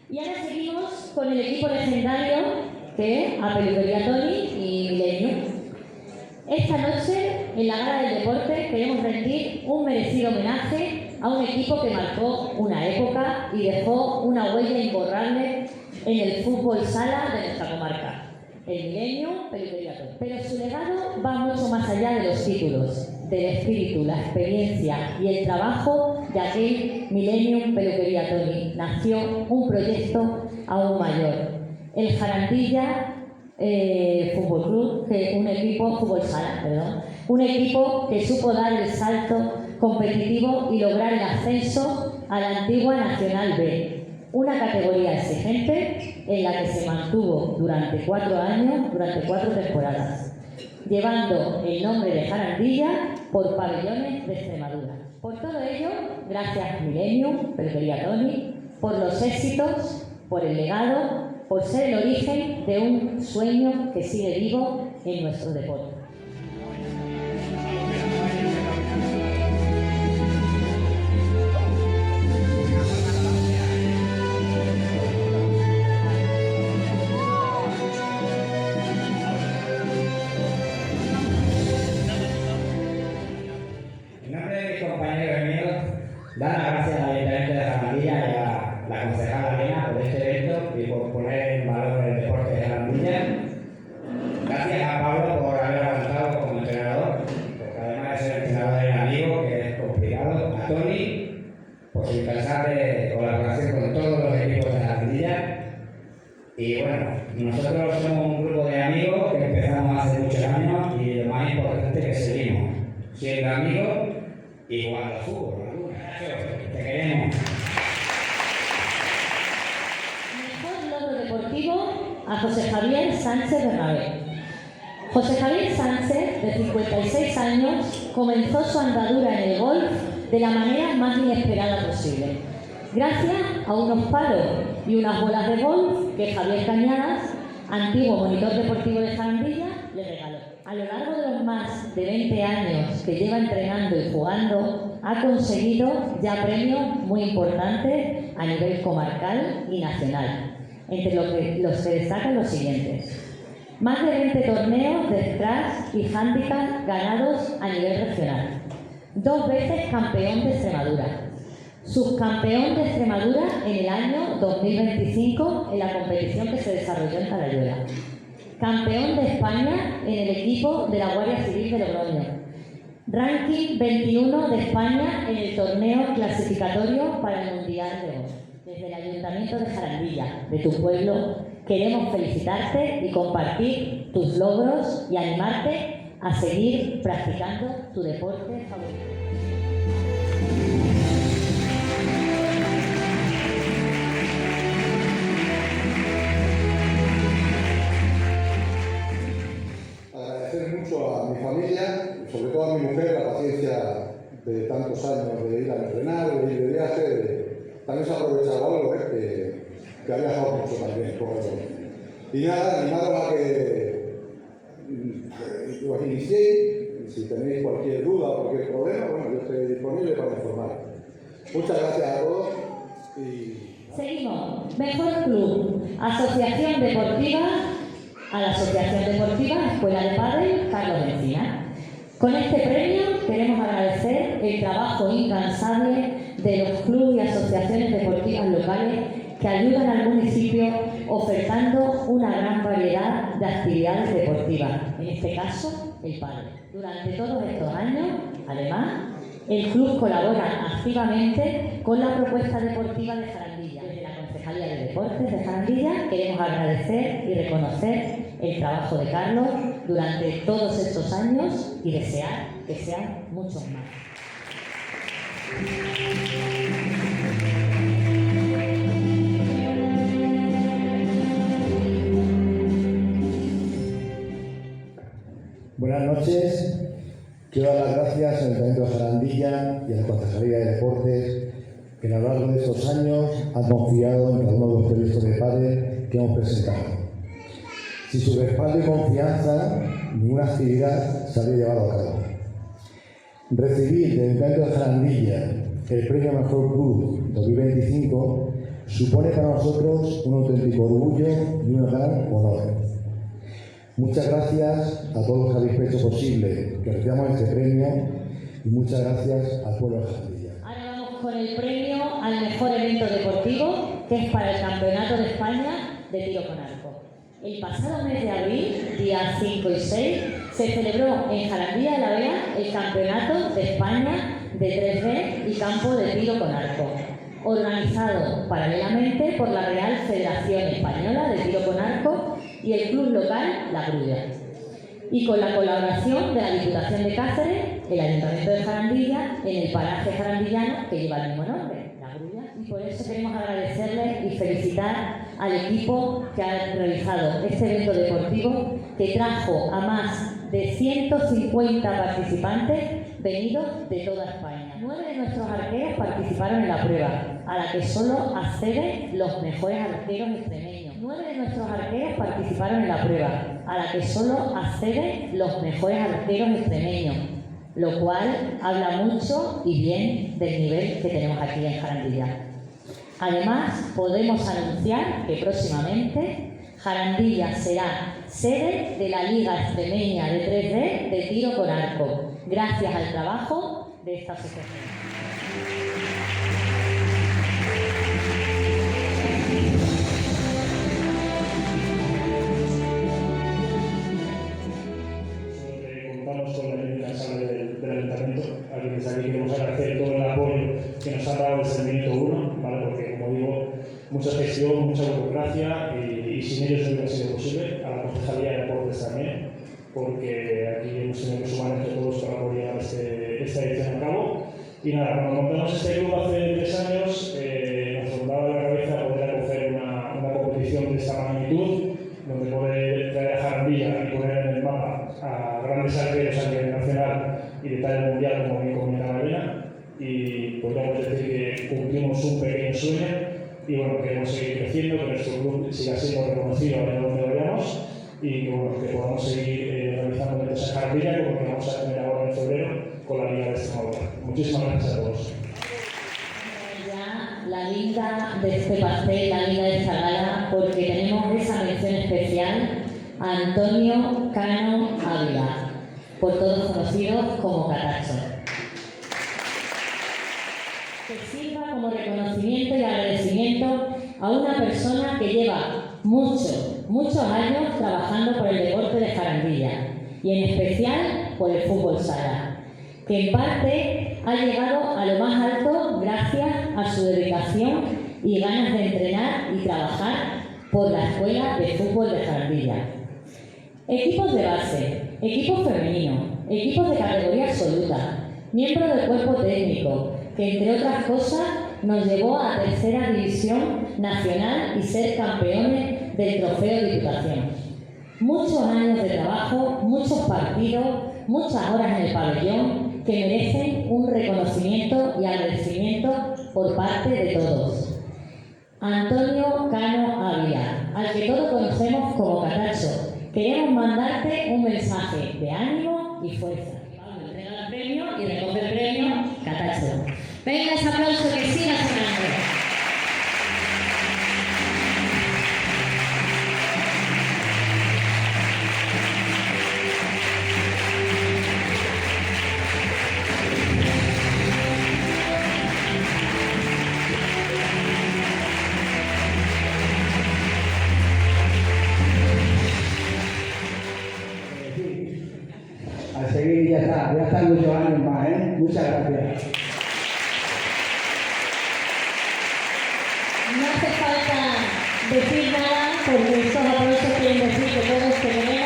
Y ahora seguimos con el equipo legendario que a Peluquería Tony y Millennium. Esta noche, en la Gala del Deporte, queremos rendir un merecido homenaje a un equipo que marcó una época y dejó una huella imborrable en el fútbol sala de nuestra comarca, el Millennium Peluquería Tony. Pero su legado va mucho más allá de los títulos, del espíritu, la experiencia y el trabajo de aquel Millennium Peluquería Tony. Nació un proyecto aún mayor, el Jarandilla Fútbol Club, un equipo fútbol sala, perdón, un equipo que supo dar el salto competitivo y lograr el ascenso a la antigua Nacional B, una categoría exigente en la que se mantuvo durante 4 años, durante 4 temporadas, llevando el nombre de Jarandilla por pabellones de Extremadura. Por todo ello, gracias Millennium, Peluquería Tony, por los éxitos, por el legado, por ser el origen de un sueño que sigue vivo en nuestro deporte. En nombre de mis compañeros y míos, dar las gracias al Ayuntamiento de Jarandilla y a la concejala Lena por este evento y por poner en valor el deporte de Jarandilla. Gracias a Pablo por haber avanzado como entrenador, porque además de ser entrenador del amigo, que es complicado, a Tony por su incansable colaboración con todos los equipos de Jarandilla. Y bueno, nosotros somos un grupo de amigos que empezamos hace muchos años y lo más importante es que seguimos siendo amigos y jugando al fútbol. Te queremos. Mejor logro deportivo a José Javier Sánchez Bernabé. José Javier Sánchez, de 56 años, comenzó su andadura en el golf de la manera más inesperada posible, gracias a unos palos y unas bolas de golf que Javier Cañadas, antiguo monitor deportivo de Jarandilla, le regaló. A lo largo de los más de 20 años que lleva entrenando y jugando, ha conseguido ya premios muy importantes a nivel comarcal y nacional, entre los que destacan los siguientes: más de 20 torneos de scratch y handicap ganados a nivel regional, 2 veces campeón de Extremadura, subcampeón de Extremadura en el año 2025 en la competición que se desarrolló en Talayuela, campeón de España en el equipo de la Guardia Civil de Logroño, ranking 21 de España en el torneo clasificatorio para el Mundial de Golf. Desde el Ayuntamiento de Jarandilla, de tu pueblo, queremos felicitarte y compartir tus logros y animarte a seguir practicando tu deporte favorito. Agradecer mucho a mi familia y sobre todo a mi mujer la paciencia de tantos años de ir a entrenar, de ir de viaje. También se ha aprovechado algo, que ha viajado mucho también por el golf. Y nada, animaros a que os iniciéis. Si tenéis cualquier duda o cualquier problema, bueno, yo estoy disponible para informar. Muchas gracias a todos. Seguimos. Mejor club, Asociación Deportiva, a la Asociación Deportiva Escuela de Pádel Carlos Encina. Con este premio queremos agradecer el trabajo incansable de los clubes y asociaciones deportivas locales que ayudan al municipio ofertando una gran variedad de actividades deportivas, en este caso el pádel. Durante todos estos años, además, el club colabora activamente con la propuesta deportiva de Jarandilla. Desde la Concejalía de Deportes de Jarandilla queremos agradecer y reconocer el trabajo de Carlos durante todos estos años y desear que sean muchos más. Buenas noches. Quiero dar las gracias al Ayuntamiento de Jarandilla y a la Concejalía de Deportes que a lo largo de estos años han confiado en cada uno de los proyectos de pádel que hemos presentado. Sin su respaldo y confianza, ninguna actividad se habría llevado a cabo. Recibir del Ayuntamiento de Jarandilla el premio Mejor Club 2025 supone para nosotros un auténtico orgullo y un gran honor. Muchas gracias a todos los que habéis hecho posible que recibamos este premio y muchas gracias al pueblo de Jarandilla. Ahora vamos con el premio al mejor evento deportivo, que es para el Campeonato de España de Tiro con Arco. El pasado mes de abril, días 5 y 6, se celebró en Jarandilla de la Vea el Campeonato de España de 3D y Campo de Tiro con Arco, organizado paralelamente por la Real Federación Española de Tiro con Arco y el club local La Grulla, y con la colaboración de la Diputación de Cáceres, el Ayuntamiento de Jarandilla, en el paraje jarandillano que lleva el mismo nombre, La Grulla, y por eso queremos agradecerles y felicitar al equipo que ha realizado este evento deportivo, que trajo a más de 150 participantes venidos de toda España. 9 de nuestros arqueros participaron en la prueba, a la que solo acceden los mejores arqueros extremeños. 9 de nuestros arqueros participaron en la prueba, a la que solo acceden los mejores arqueros extremeños, lo cual habla mucho y bien del nivel que tenemos aquí en Jarandilla. Además, podemos anunciar que próximamente Jarandilla será sede de la Liga Extremeña de 3D de Tiro con Arco, gracias al trabajo de esta asociación. Contamos con la ayuda incansable del Ayuntamiento, a quien desde aquí queremos agradecer todo el apoyo que nos ha dado desde el minuto 1, ¿vale? Porque, como digo, mucha gestión, mucha burocracia y sin ellos no hubiera sido posible. A la Concejalía de Deportes también, porque aquí hemos tenido que sumar entre todos para poder llevar esta edición a cabo. Y nada, cuando montamos este club hace 3 años, nos rondaba la cabeza poder acoger una competición de esta magnitud, donde poder traer a Jarandilla y poner en el mapa a grandes arqueros a nivel nacional y de talla mundial, como bien comentaba Elena, y podríamos decir que cumplimos un pequeño sueño y bueno, queremos seguir creciendo, que nuestro club siga siendo reconocido a donde vayamos y que, bueno, que podamos seguir realizando eventos en Jarandilla, como que vamos a tener ahora en febrero con la Liga de Extremadura. Muchísimas gracias a todos. Ya la linda de este pastel, la linda de esta gala, porque tenemos esa mención especial a Antonio Cano Ávila, por todos conocidos como Catacho, que sirva como reconocimiento y agradecimiento a una persona que lleva muchos años trabajando por el deporte de Jarandilla y en especial por el fútbol sala, que en parte ha llegado a lo más alto gracias a su dedicación y ganas de entrenar y trabajar por la Escuela de Fútbol de Jarandilla. Equipos de base, equipos femeninos, equipos de categoría absoluta, miembros del cuerpo técnico, que entre otras cosas nos llevó a Tercera División Nacional y ser campeones del Trofeo Diputación. Muchos años de trabajo, muchos partidos, muchas horas en el pabellón que merecen un reconocimiento y agradecimiento por parte de todos. Antonio Cano Ávila, al que todos conocemos como Catacho, queremos mandarte un mensaje de ánimo y fuerza. Vamos a entregar el premio y recoge el premio Catacho. Venga ese aplauso que siga sonando. A seguir ya está muchos años más, ¿eh? Muchas gracias. No hace falta decir nada porque estos aplausos quieren decir que todos queremos